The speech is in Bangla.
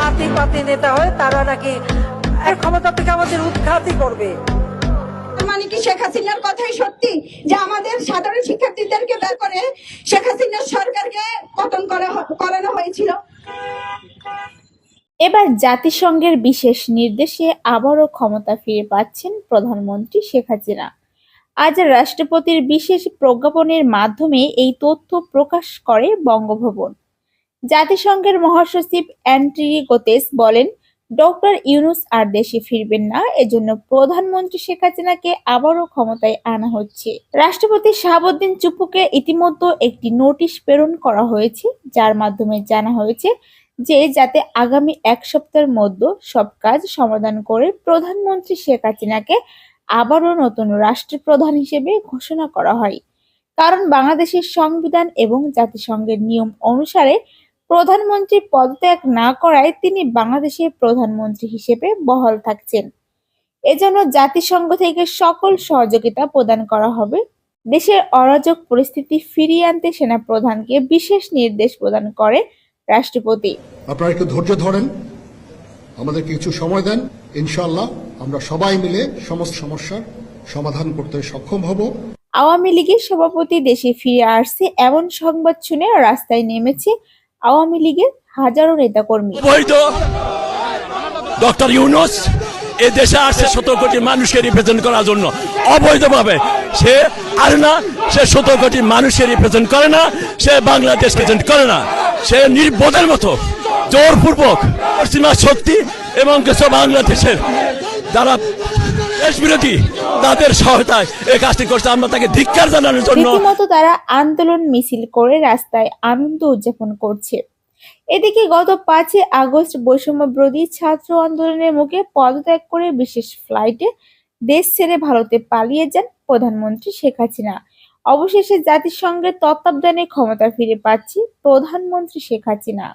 নাতি নেতা হয়ে তারা নাকি ক্ষমতা থেকে আমাদের উৎখাতই করবে। মানে কি শেখ হাসিনার কথাই সত্যি যে আমাদের সাধারণ শিক্ষার্থীদেরকে বের করে শেখ হাসিনার সরকারকে পতন করানো হয়েছিল? এবার জাতিসংঘের বিশেষ নির্দেশে আবারও ক্ষমতা ফিরে পাচ্ছেন প্রধানমন্ত্রী শেখ হাসিনা। আজ রাষ্ট্রপতির বিশেষ প্রজ্ঞাপনের মাধ্যমে এই তথ্য প্রকাশ করে বঙ্গভবন। জাতিসংঘের মহাসচিব অ্যান্টনিও গুতেরেস বলেন, ডক্টর ইউনূস আর দেশে ফিরবেন না, এজন্য প্রধানমন্ত্রী শেখ হাসিনাকে আবারও ক্ষমতায় আনা হচ্ছে। রাষ্ট্রপতি শাহাবুদ্দিন চুপ্পুকে ইতিমধ্যে একটি নোটিশ প্রেরণ করা হয়েছে, যার মাধ্যমে জানা হয়েছে যে যাতে আগামী এক সপ্তাহের মধ্যে সব কাজ সমাধান করে প্রধানমন্ত্রী শেখ হাসিনাকে আবারও নতুন রাষ্ট্রপ্রধান হিসেবে ঘোষণা করা হয়। কারণ বাংলাদেশের সংবিধান এবং জাতিসংঘের নিয়ম অনুসারে প্রধানমন্ত্রী পদত্যাগ না করায় তিনি বাংলাদেশের প্রধানমন্ত্রী হিসেবে বহাল থাকছেন। এজন্য জাতিসংঘ থেকে সকল সহযোগিতা প্রদান করা হবে। দেশের অরাজক পরিস্থিতি ফিরিয়ে আনতে সেনাপ্রধানকে বিশেষ নির্দেশ প্রদান করে রাষ্ট্রপতি। আপনারা একটু ধৈর্য ধরেন, আমাদের কিছু সময় দেন, ইনশাআল্লাহ আমরা সবাই মিলে সমস্ত সমস্যার সমাধান করতে সক্ষম হব। আওয়ামী লীগের সভাপতি দেশে ফিরে আসছে এমন সংবাদ শুনে রাস্তায় নেমেছে আওয়ামী লীগের হাজারো নেতাকর্মী। ডক্টর ইউনূস এ দেশে আসছে 17 কোটি মানুষকে রিপ্রেজেন্ট করার জন্য। অবৈধভাবে সে আর না, সে 17 কোটি মানুষকে রিপ্রেজেন্ট করে না, সে বাংলাদেশ রিপ্রেজেন্ট করে না। সে নির্বোধের মতো জোরপূর্বক পশ্চিমা শক্তি এবং কিছু বাংলাদেশের যারা দেশ বিরোধী তাদের সহায়তায় এই কাজটি করছে। আমরা তাকে ধিক্কার জানানোর জন্য রীতিমতো তারা আন্দোলন মিছিল করে রাস্তায় আনন্দ উদযাপন করছে। এদিকে গত 5 আগস্ট বৈষম্য বিরোধী ছাত্র আন্দোলনের মুখে পদত্যাগ করে বিশেষ ফ্লাইটে দেশ ছেড়ে ভারতে পালিয়ে যান প্রধানমন্ত্রী শেখ হাসিনা। অবশেষে জাতিসংঘের তত্ত্বাবধানে ক্ষমতা ফিরে পাচ্ছে প্রধানমন্ত্রী শেখ হাসিনা।